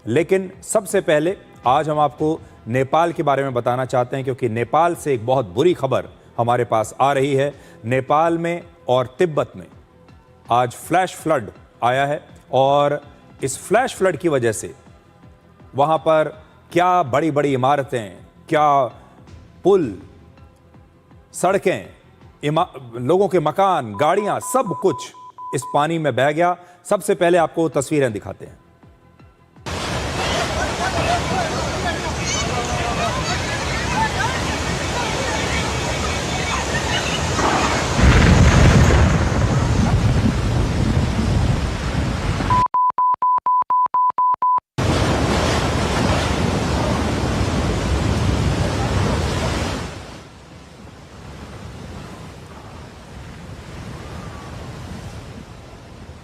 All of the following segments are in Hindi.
लेकिन सबसे पहले आज हम आपको नेपाल के बारे में बताना चाहते हैं, क्योंकि नेपाल से एक बहुत बुरी खबर हमारे पास आ रही है। नेपाल में और तिब्बत में आज फ्लैश फ्लड आया है और इस फ्लैश फ्लड की वजह से वहां पर क्या बड़ी बड़ी इमारतें, क्या पुल, सड़कें, लोगों के मकान, गाड़ियां, सब कुछ इस पानी में बह गया। सबसे पहले आपको तस्वीरें दिखाते हैं।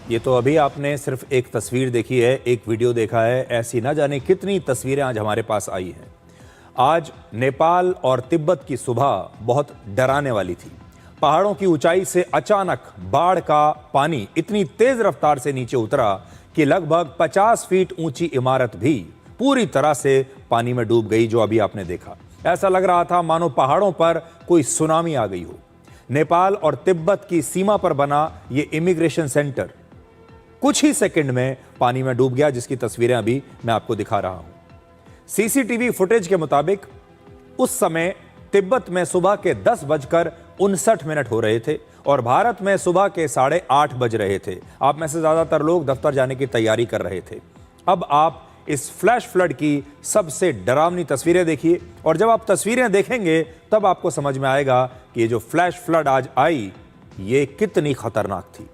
ये तो अभी आपने सिर्फ एक तस्वीर देखी है, एक वीडियो देखा है। ऐसी ना जाने कितनी तस्वीरें आज हमारे पास आई हैं। आज नेपाल और तिब्बत की सुबह बहुत डराने वाली थी। पहाड़ों की ऊंचाई से अचानक बाढ़ का पानी इतनी तेज रफ्तार से नीचे उतरा कि लगभग 50 फीट ऊंची इमारत भी पूरी तरह से पानी में डूब गई, जो अभी आपने देखा। ऐसा लग रहा था मानो पहाड़ों पर कोई सुनामी आ गई हो। नेपाल और तिब्बत की सीमा पर बना ये इमिग्रेशन सेंटर कुछ ही सेकंड में पानी में डूब गया, जिसकी तस्वीरें अभी मैं आपको दिखा रहा हूं। सीसीटीवी फुटेज के मुताबिक उस समय तिब्बत में सुबह के 10:59 हो रहे थे और भारत में सुबह के 8:30 बज रहे थे। आप में से ज्यादातर लोग दफ्तर जाने की तैयारी कर रहे थे। अब आप इस फ्लैश फ्लड की सबसे डरावनी तस्वीरें देखिए, और जब आप तस्वीरें देखेंगे तब आपको समझ में आएगा कि ये जो फ्लैश फ्लड आज आई, ये कितनी खतरनाक थी।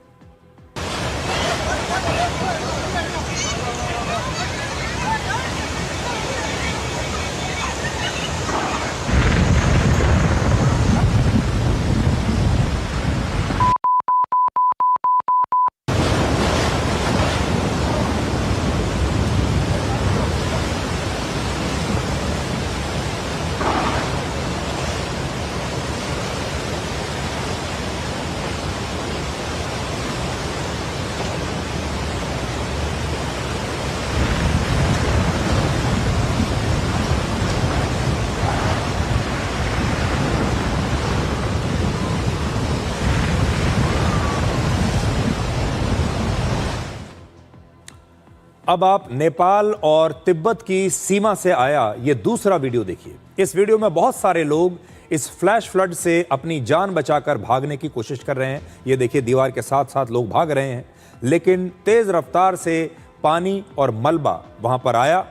अब आप नेपाल और तिब्बत की सीमा से आया ये दूसरा वीडियो देखिए। इस वीडियो में बहुत सारे लोग इस फ्लैश फ्लड से अपनी जान बचाकर भागने की कोशिश कर रहे हैं। ये देखिए, दीवार के साथ साथ लोग भाग रहे हैं, लेकिन तेज रफ्तार से पानी और मलबा वहां पर आया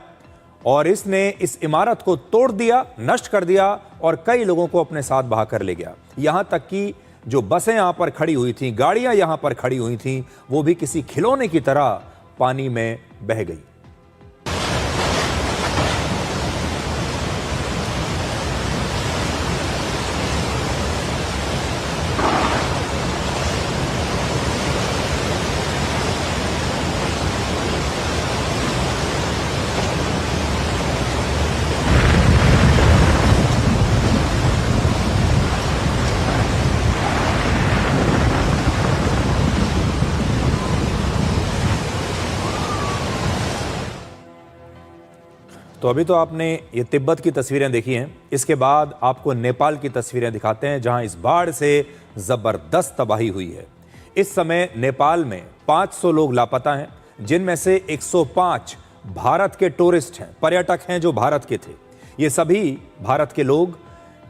और इसने इस इमारत को तोड़ दिया, नष्ट कर दिया और कई लोगों को अपने साथ बहा कर ले गया। यहां तक कि जो बसें यहां पर खड़ी हुई थी, गाड़ियां यहां पर खड़ी हुई थी, वो भी किसी खिलौने की तरह पानी में बह गई। तो अभी तो आपने ये तिब्बत की तस्वीरें देखी हैं, इसके बाद आपको नेपाल की तस्वीरें दिखाते हैं, जहां इस बाढ़ से जबरदस्त तबाही हुई है। इस समय नेपाल में 500 लोग लापता हैं, जिनमें से 105 भारत के टूरिस्ट हैं, पर्यटक हैं जो भारत के थे। ये सभी भारत के लोग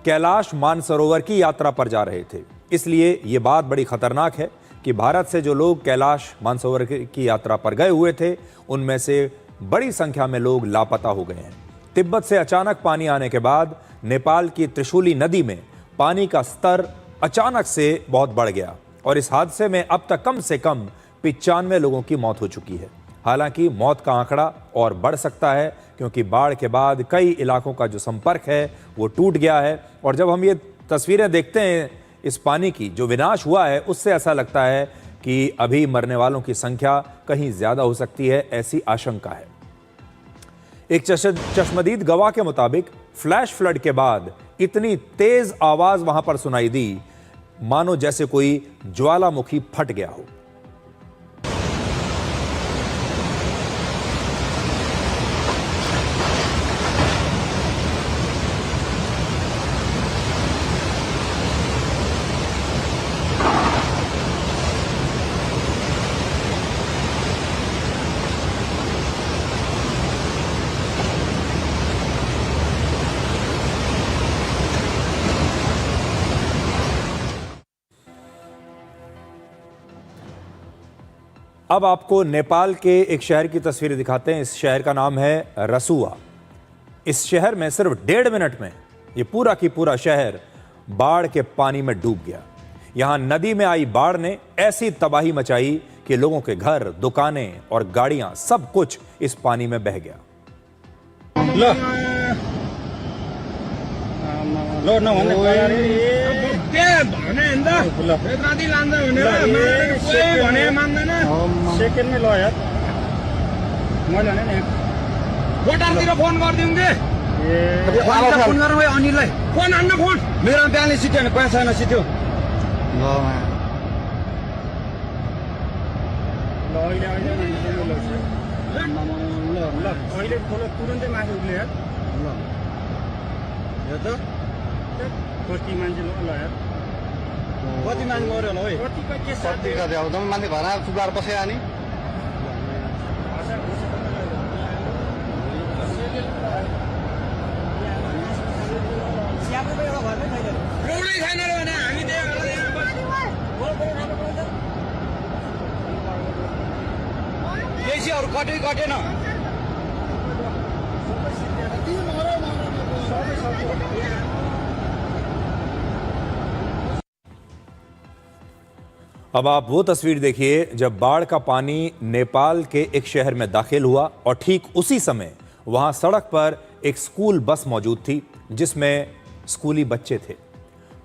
कैलाश मानसरोवर की यात्रा पर जा रहे थे। इसलिए ये बात बड़ी खतरनाक है कि भारत से जो लोग कैलाश मानसरोवर की यात्रा पर गए हुए थे, उनमें से बड़ी संख्या में लोग लापता हो गए हैं। तिब्बत से अचानक पानी आने के बाद नेपाल की त्रिशूली नदी में पानी का स्तर अचानक से बहुत बढ़ गया और इस हादसे में अब तक कम से कम 95 लोगों की मौत हो चुकी है। हालांकि मौत का आंकड़ा और बढ़ सकता है, क्योंकि बाढ़ के बाद कई इलाकों का जो संपर्क है वो टूट गया है। और जब हम ये तस्वीरें देखते हैं इस पानी की, जो विनाश हुआ है, उससे ऐसा लगता है कि अभी मरने वालों की संख्या कहीं ज्यादा हो सकती है, ऐसी आशंका है। एक चश्मदीद गवाह के मुताबिक फ्लैश फ्लड के बाद इतनी तेज आवाज वहां पर सुनाई दी मानो जैसे कोई ज्वालामुखी फट गया हो। अब आपको नेपाल के एक शहर की तस्वीरें दिखाते हैं। इस शहर का नाम है रसुआ। इस शहर में सिर्फ 1.5 मिनट में ये पूरा की पूरा शहर बाढ़ के पानी में डूब गया। यहां नदी में आई बाढ़ ने ऐसी तबाही मचाई कि लोगों के घर, दुकानें और गाड़ियां सब कुछ इस पानी में बह गया। फोन गरिदिउँ के फोन गरौँ अनिललाई फोन हान्न फोन मेरो बिहान सिट्यो भने पैसा छैन सिट्यो अहिले तुरन्तै माथि उठ्ले यार यो त कति मान्छे ल यार कति मान्छे मर्यो होला है कति कति अब त मान्छे घर चुगाएर बसेर नि केसीहरू कटै कटेन अब आप वो तस्वीर देखिए जब बाढ़ का पानी नेपाल के एक शहर में दाखिल हुआ और ठीक उसी समय वहां सड़क पर एक स्कूल बस मौजूद थी जिसमें स्कूली बच्चे थे।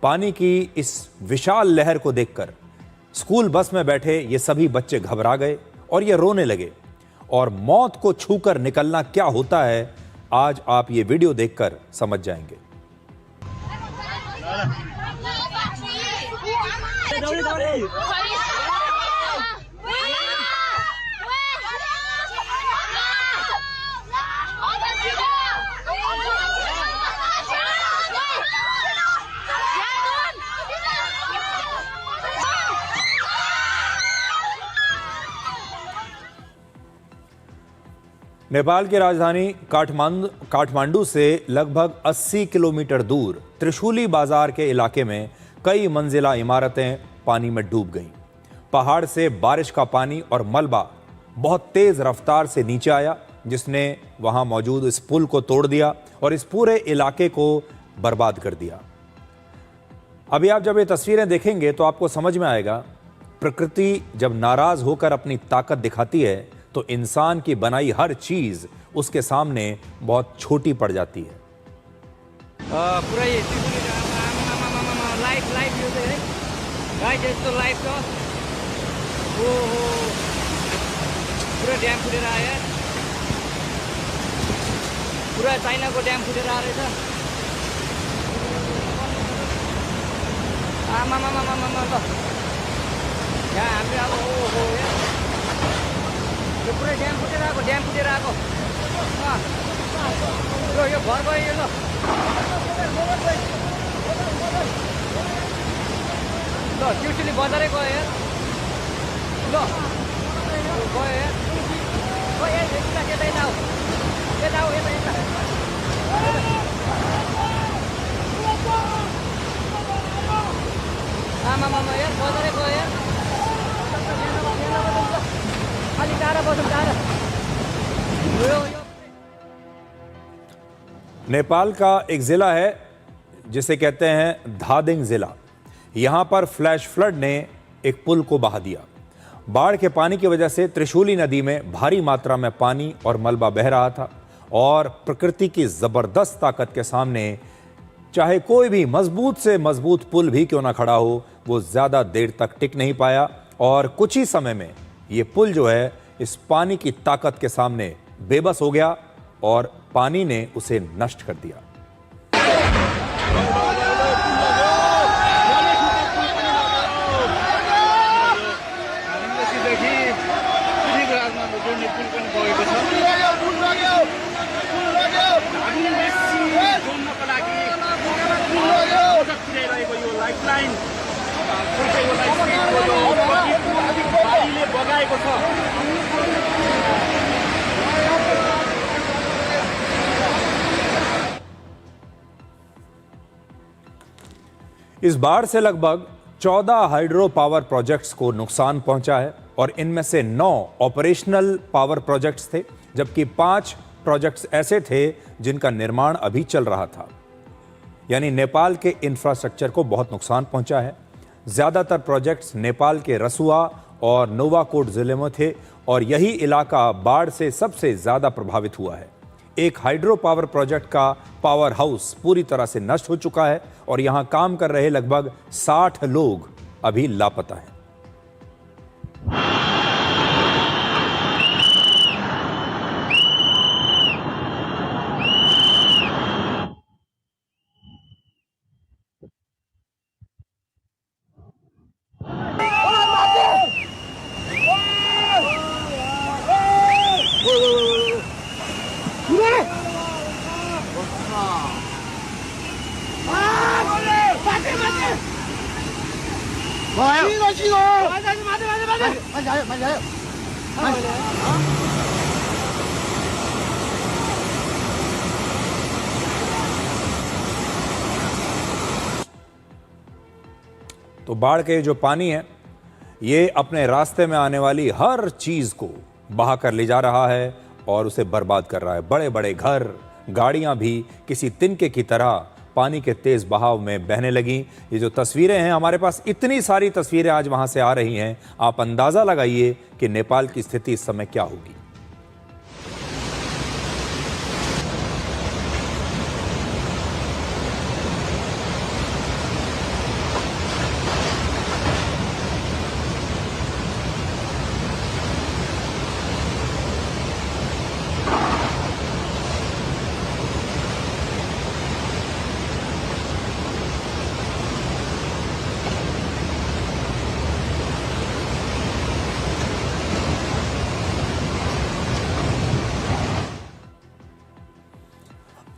पानी की इस विशाल लहर को देखकर स्कूल बस में बैठे ये सभी बच्चे घबरा गए और ये रोने लगे। और मौत को छूकर निकलना क्या होता है आज आप ये वीडियो देखकर समझ जाएंगे। नेपाल की राजधानी काठमांडू से लगभग 80 किलोमीटर दूर त्रिशूली बाजार के इलाके में कई मंजिला इमारतें पानी में डूब गईं। पहाड़ से बारिश का पानी और मलबा बहुत तेज रफ्तार से नीचे आया जिसने वहां मौजूद इस पुल को तोड़ दिया और इस पूरे इलाके को बर्बाद कर दिया। अभी आप जब ये तस्वीरें देखेंगे तो आपको समझ में आएगा प्रकृति जब नाराज होकर अपनी ताकत दिखाती है तो इंसान की बनाई हर चीज उसके सामने बहुत छोटी पड़ जाती है। पुरै लाइफ लाइफ यो चाहिँ है गाइस यस्तो लाइफ छ ओहो पुरा ड्याम फुटेर आयो पुरा चाइनाको ड्याम फुटेर आएर छ आमामामामामा ल यहाँ हामी अब ओहो यो पुरै ड्याम फुटेर आएको यो घर गयो ल ल ट्युसनले बजारै गयो यार ल गयो यार यता आऊ आमामामा यार बजारै गयो यार अलिक टाढा बसौँ टाढा नेपाल का एक जिला है जिसे कहते हैं धादिङ जिला। यहां पर फ्लैश फ्लड ने एक पुल को बहा दिया। बाढ़ के पानी की वजह से त्रिशूली नदी में भारी मात्रा में पानी और मलबा बह रहा था और प्रकृति की जबरदस्त ताकत के सामने चाहे कोई भी मजबूत से मजबूत पुल भी क्यों ना खड़ा हो वो ज्यादा देर तक टिक नहीं पाया और कुछ ही समय में ये पुल जो है इस पानी की ताकत के सामने बेबस हो गया और पानी ने उसे नष्ट कर दिया। इस बाढ़ से लगभग 14 हाइड्रो पावर प्रोजेक्ट्स को नुकसान पहुंचा है। और इनमें से 9 ऑपरेशनल पावर प्रोजेक्ट्स थे, जबकि 5 प्रोजेक्ट्स ऐसे थे जिनका निर्माण अभी चल रहा था। यानी नेपाल के इंफ्रास्ट्रक्चर को बहुत नुकसान पहुंचा है। ज़्यादातर प्रोजेक्ट्स नेपाल के रसुआ और नोवाकोट ज़िले में थे और यही इलाका बाढ़ से सबसे ज़्यादा प्रभावित हुआ है। एक हाइड्रो पावर प्रोजेक्ट का पावर हाउस पूरी तरह से नष्ट हो चुका है और यहां काम कर रहे लगभग 60 लोग अभी लापता हैं। तो बाढ़ के जो पानी है ये अपने रास्ते में आने वाली हर चीज को बहा कर ले जा रहा है और उसे बर्बाद कर रहा है। बड़े बड़े घर, गाड़ियां भी किसी तिनके की तरह पानी के तेज बहाव में बहने लगी। ये जो तस्वीरें हैं, हमारे पास इतनी सारी तस्वीरें आज वहां से आ रही हैं, आप अंदाजा लगाइए कि नेपाल की स्थिति इस समय क्या होगी।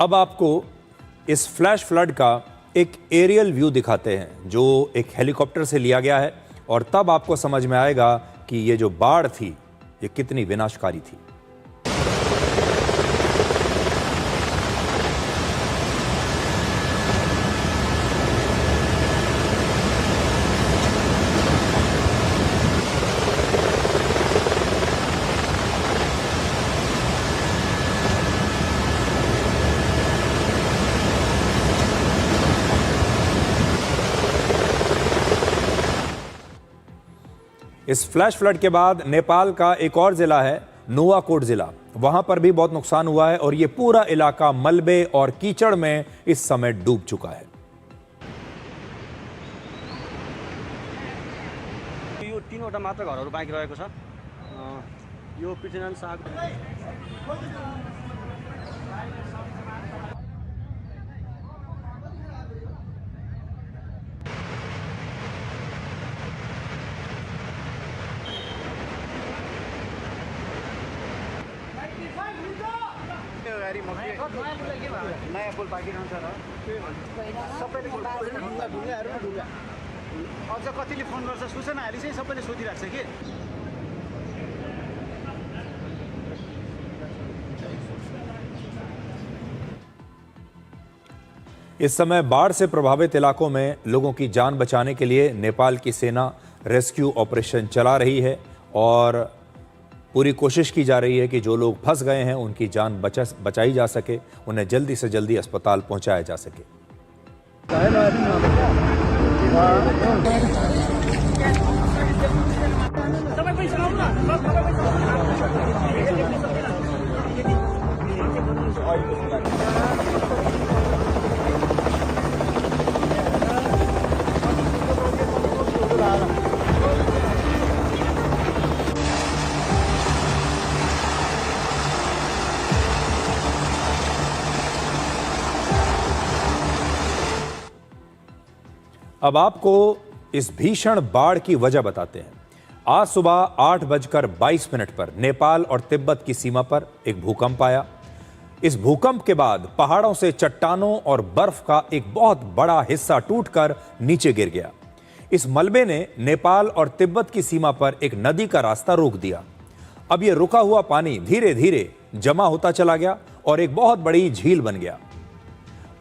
अब आपको इस फ्लैश फ्लड का एक एरियल व्यू दिखाते हैं जो एक हेलीकॉप्टर से लिया गया है और तब आपको समझ में आएगा कि ये जो बाढ़ थी ये कितनी विनाशकारी थी। इस फ्लैश फ्लड के बाद नेपाल का एक और जिला है नोवाकोट जिला, वहां पर भी बहुत नुकसान हुआ है और ये पूरा इलाका मलबे और कीचड़ में इस समय डूब चुका है। यो 3वटा मात्र घरहरू बाँकी रहेको छ। यो पृथ्वीनारायण साग नयाँ पुल पाकिरहन्छ र सबैले अझ कतिले फोन गर्छ, सूचना हाली चाहिँ सबैले सोधिरहेको छ कि। इस समय बाढ़ से प्रभावित इलाकों में लोगों की जान बचाने के लिए नेपाल की सेना रेस्क्यू ऑपरेशन चला रही है और पूरी कोशिश की जा रही है कि जो लोग फंस गए हैं उनकी जान बचाई जा सके, उन्हें जल्दी से जल्दी अस्पताल पहुंचाया जा सके। अब आपको इस भीषण बाढ़ की वजह बताते हैं। आज सुबह 8:22 पर नेपाल और तिब्बत की सीमा पर एक भूकंप आया। इस भूकंप के बाद पहाड़ों से चट्टानों और बर्फ का एक बहुत बड़ा हिस्सा टूटकर नीचे गिर गया। इस मलबे ने नेपाल और तिब्बत की सीमा पर एक नदी का रास्ता रोक दिया। अब यह रुका हुआ पानी धीरे धीरे जमा होता चला गया और एक बहुत बड़ी झील बन गया।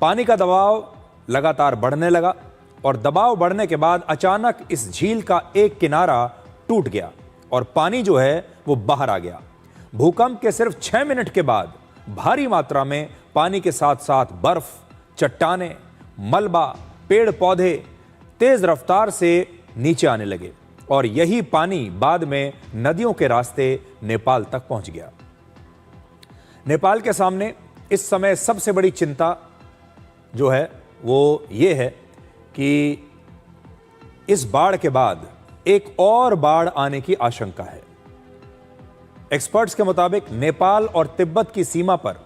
पानी का दबाव लगातार बढ़ने लगा और दबाव बढ़ने के बाद अचानक इस झील का एक किनारा टूट गया और पानी जो है वो बाहर आ गया। भूकंप के सिर्फ 6 मिनट के बाद भारी मात्रा में पानी के साथ साथ बर्फ, चट्टानें, मलबा, पेड़ पौधे तेज रफ्तार से नीचे आने लगे और यही पानी बाद में नदियों के रास्ते नेपाल तक पहुंच गया। नेपाल के सामने इस समय सबसे बड़ी चिंता जो है वो ये है कि इस बाढ़ के बाद एक और बाढ़ आने की आशंका है। एक्सपर्ट्स के मुताबिक नेपाल और तिब्बत की सीमा पर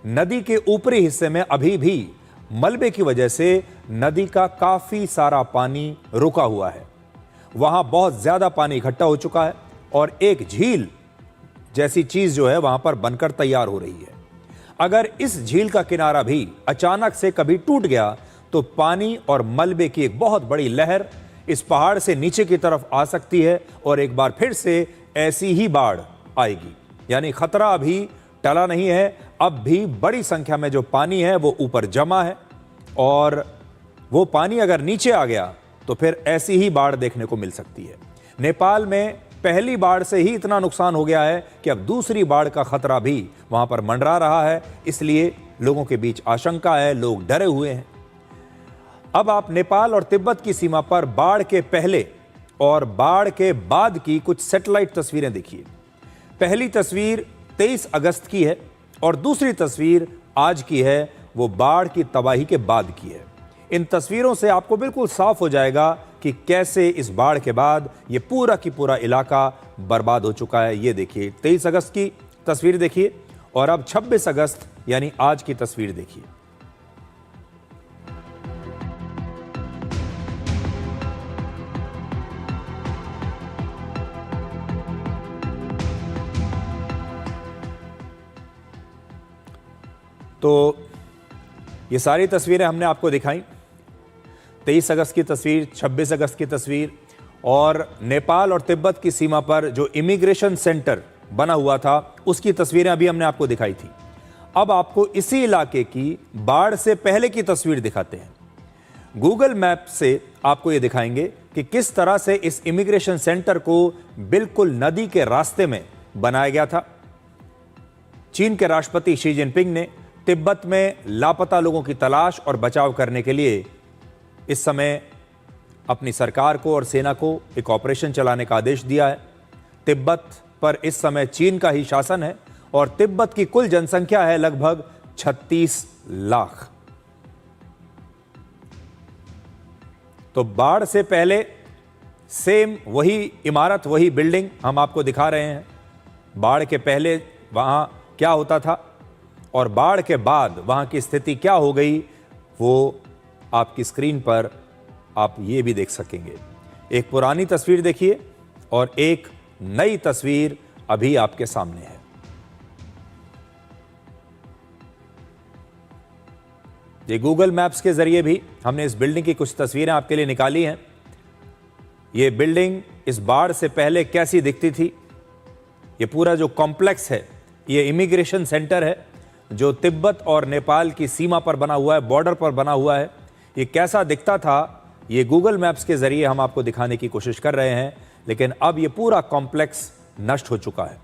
नदी के ऊपरी हिस्से में अभी भी मलबे की वजह से नदी का काफी सारा पानी रुका हुआ है। वहां बहुत ज्यादा पानी इकट्ठा हो चुका है और एक झील जैसी चीज जो है वहां पर बनकर तैयार हो रही है। अगर इस झील का किनारा भी अचानक से कभी टूट गया तो पानी और मलबे की एक बहुत बड़ी लहर इस पहाड़ से नीचे की तरफ आ सकती है और एक बार फिर से ऐसी ही बाढ़ आएगी। यानी खतरा अभी टला नहीं है, अब भी बड़ी संख्या में जो पानी है वो ऊपर जमा है और वो पानी अगर नीचे आ गया तो फिर ऐसी ही बाढ़ देखने को मिल सकती है। नेपाल में पहली बाढ़ से ही इतना नुकसान हो गया है कि अब दूसरी बाढ़ का खतरा भी वहां पर मंडरा रहा है, इसलिए लोगों के बीच आशंका है, लोग डरे हुए हैं। अब आप नेपाल और तिब्बत की सीमा पर बाढ़ के पहले और बाढ़ के बाद की कुछ सैटेलाइट तस्वीरें देखिए। पहली तस्वीर 23 अगस्त की है और दूसरी तस्वीर आज की है, वो बाढ़ की तबाही के बाद की है। इन तस्वीरों से आपको बिल्कुल साफ हो जाएगा कि कैसे इस बाढ़ के बाद ये पूरा की पूरा इलाका बर्बाद हो चुका है। ये देखिए 23 अगस्त की तस्वीर देखिए और अब 26 अगस्त यानी आज की तस्वीर देखिए। तो ये सारी तस्वीरें हमने आपको दिखाई, 23 अगस्त की तस्वीर, 26 अगस्त की तस्वीर और नेपाल और तिब्बत की सीमा पर जो इमिग्रेशन सेंटर बना हुआ था उसकी तस्वीरें अभी हमने आपको दिखाई थी। अब आपको इसी इलाके की बाढ़ से पहले की तस्वीर दिखाते हैं। गूगल मैप से आपको ये दिखाएंगे कि किस तरह से इस इमिग्रेशन सेंटर को बिल्कुल नदी के रास्ते में बनाया गया था। चीन के राष्ट्रपति शी जिनपिंग ने तिब्बत में लापता लोगों की तलाश और बचाव करने के लिए इस समय अपनी सरकार को और सेना को एक ऑपरेशन चलाने का आदेश दिया है। तिब्बत पर इस समय चीन का ही शासन है और तिब्बत की कुल जनसंख्या है लगभग 36 लाख। तो बाढ़ से पहले सेम वही इमारत, वही बिल्डिंग हम आपको दिखा रहे हैं। बाढ़ के पहले वहां क्या होता था और बाढ़ के बाद वहां की स्थिति क्या हो गई वो आपकी स्क्रीन पर आप ये भी देख सकेंगे। एक पुरानी तस्वीर देखिए और एक नई तस्वीर अभी आपके सामने है। ये गूगल मैप्स के जरिए भी हमने इस बिल्डिंग की कुछ तस्वीरें आपके लिए निकाली हैं। ये बिल्डिंग इस बाढ़ से पहले कैसी दिखती थी। ये पूरा जो कॉम्प्लेक्स है ये इमिग्रेशन सेंटर है जो तिब्बत और नेपाल की सीमा पर बना हुआ है, बॉर्डर पर बना हुआ है। ये कैसा दिखता था ये गूगल मैप्स के जरिए हम आपको दिखाने की कोशिश कर रहे हैं, लेकिन अब ये पूरा कॉम्प्लेक्स नष्ट हो चुका है।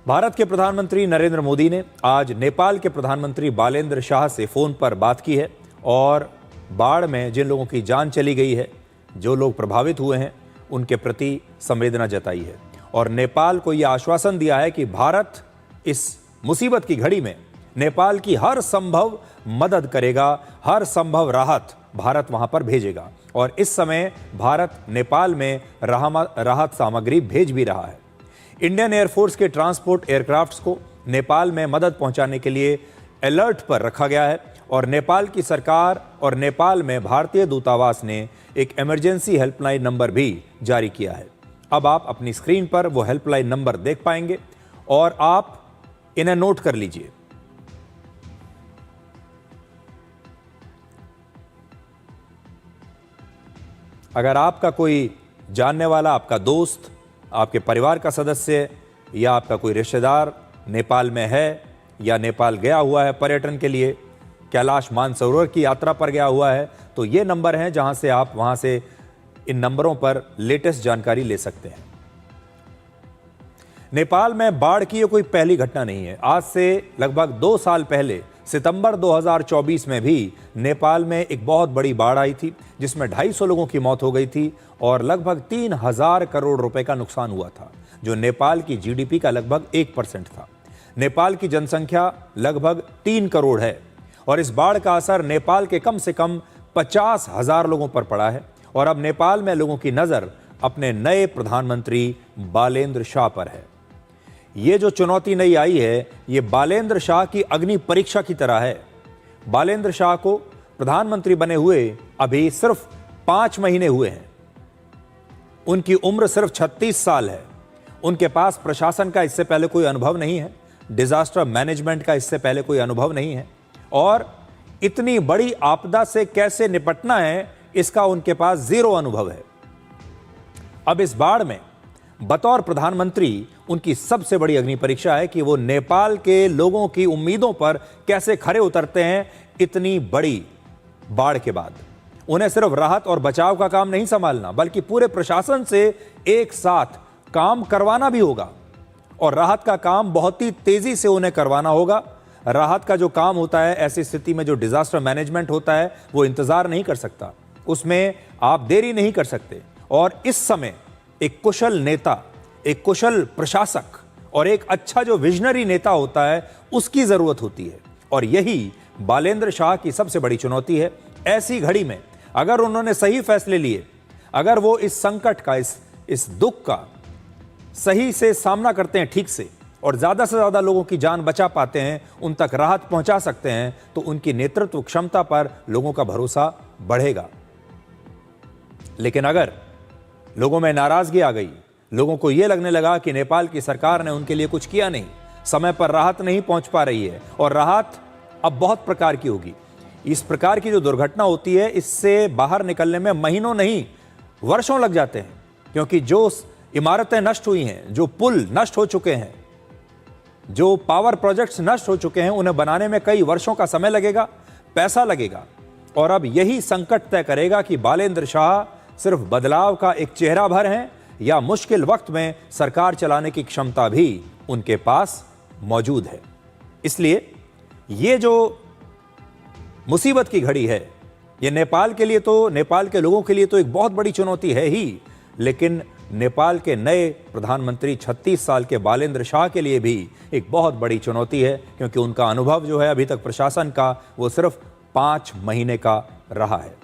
भारत के प्रधानमंत्री नरेंद्र मोदी ने आज नेपाल के प्रधानमंत्री बालेंद्र शाह से फोन पर बात की है और बाढ़ में जिन लोगों की जान चली गई है, जो लोग प्रभावित हुए हैं, उनके प्रति संवेदना जताई है और नेपाल को यह आश्वासन दिया है कि भारत इस मुसीबत की घड़ी में नेपाल की हर संभव मदद करेगा, हर संभव राहत भारत वहां पर भेजेगा। और इस समय भारत नेपाल में राहत सामग्री भेज भी रहा है। इंडियन एयरफोर्स के ट्रांसपोर्ट एयरक्राफ्ट्स को नेपाल में मदद पहुंचाने के लिए अलर्ट पर रखा गया है और नेपाल की सरकार और नेपाल में भारतीय दूतावास ने एक इमरजेंसी हेल्पलाइन नंबर भी जारी किया है। अब आप अपनी स्क्रीन पर वो हेल्पलाइन नंबर देख पाएंगे और आप इन्हें नोट कर लीजिए। अगर आपका कोई जानने वाला, आपका दोस्त, आपके परिवार का सदस्य या आपका कोई रिश्तेदार नेपाल में है या नेपाल गया हुआ है पर्यटन के लिए, कैलाश मानसरोवर की यात्रा पर गया हुआ है, तो ये नंबर हैं जहां से आप वहां से इन नंबरों पर लेटेस्ट जानकारी ले सकते हैं। नेपाल में बाढ़ की ये कोई पहली घटना नहीं है। आज से लगभग 2 साल पहले सितंबर 2024 में भी नेपाल में एक बहुत बड़ी बाढ़ आई थी, जिसमें 250 लोगों की मौत हो गई थी और लगभग 3000 करोड़ रुपए का नुकसान हुआ था, जो नेपाल की जीडीपी का लगभग 1% था। नेपाल की जनसंख्या लगभग 3 करोड़ है और इस बाढ़ का असर नेपाल के कम से कम 50,000 लोगों पर पड़ा है। और अब नेपाल में लोगों की नजर अपने नए प्रधानमंत्री बालेन्द्र शाह पर है। ये जो चुनौती नई आई है, ये बालेन्द्र शाह की अग्नि परीक्षा की तरह है। बालेन्द्र शाह को प्रधानमंत्री बने हुए अभी सिर्फ 5 महीने हुए हैं। उनकी उम्र सिर्फ 36 साल है। उनके पास प्रशासन का इससे पहले कोई अनुभव नहीं है, डिजास्टर मैनेजमेंट का इससे पहले कोई अनुभव नहीं है और इतनी बड़ी आपदा से कैसे निपटना है, इसका उनके पास जीरो अनुभव है। अब इस बाढ़ में बतौर प्रधानमंत्री उनकी सबसे बड़ी अग्नि परीक्षा है कि वो नेपाल के लोगों की उम्मीदों पर कैसे खरे उतरते हैं। इतनी बड़ी बाढ़ के बाद उन्हें सिर्फ राहत और बचाव का काम नहीं संभालना, बल्कि पूरे प्रशासन से एक साथ काम करवाना भी होगा और राहत का काम बहुत ही तेजी से उन्हें करवाना होगा। राहत का जो काम होता है, ऐसी स्थिति में जो डिजास्टर मैनेजमेंट होता है, वो इंतजार नहीं कर सकता, उसमें आप देरी नहीं कर सकते। और इस समय एक कुशल नेता, एक कुशल प्रशासक और एक अच्छा जो विजनरी नेता होता है, उसकी जरूरत होती है और यही बालेन्द्र शाह की सबसे बड़ी चुनौती है। ऐसी घड़ी में अगर उन्होंने सही फैसले लिए, अगर वो इस संकट का, इस दुख का सही से सामना करते हैं ठीक से और ज्यादा से ज्यादा लोगों की जान बचा पाते हैं, उन तक राहत पहुंचा सकते हैं, तो उनकी नेतृत्व क्षमता पर लोगों का भरोसा बढ़ेगा। लेकिन अगर लोगों में नाराजगी आ गई, लोगों को यह लगने लगा कि नेपाल की सरकार ने उनके लिए कुछ किया नहीं, समय पर राहत नहीं पहुंच पा रही है और राहत अब बहुत प्रकार की होगी, इस प्रकार की जो दुर्घटना होती है, इससे बाहर निकलने में महीनों नहीं वर्षों लग जाते हैं, क्योंकि जो इमारतें नष्ट हुई हैं, जो पुल नष्ट हो चुके हैं, जो पावर प्रोजेक्ट्स नष्ट हो चुके हैं, उन्हें बनाने में कई वर्षों का समय लगेगा, पैसा लगेगा। और अब यही संकट तय करेगा कि बालेन्द्र शाह सिर्फ बदलाव का एक चेहरा भर हैं या मुश्किल वक्त में सरकार चलाने की क्षमता भी उनके पास मौजूद है। इसलिए ये जो मुसीबत की घड़ी है, ये नेपाल के लिए तो, नेपाल के लोगों के लिए तो एक बहुत बड़ी चुनौती है ही, लेकिन नेपाल के नए प्रधानमंत्री 36 साल के बालेन्द्र शाह के लिए भी एक बहुत बड़ी चुनौती है, क्योंकि उनका अनुभव जो है अभी तक प्रशासन का, वो सिर्फ 5 महीने का रहा है।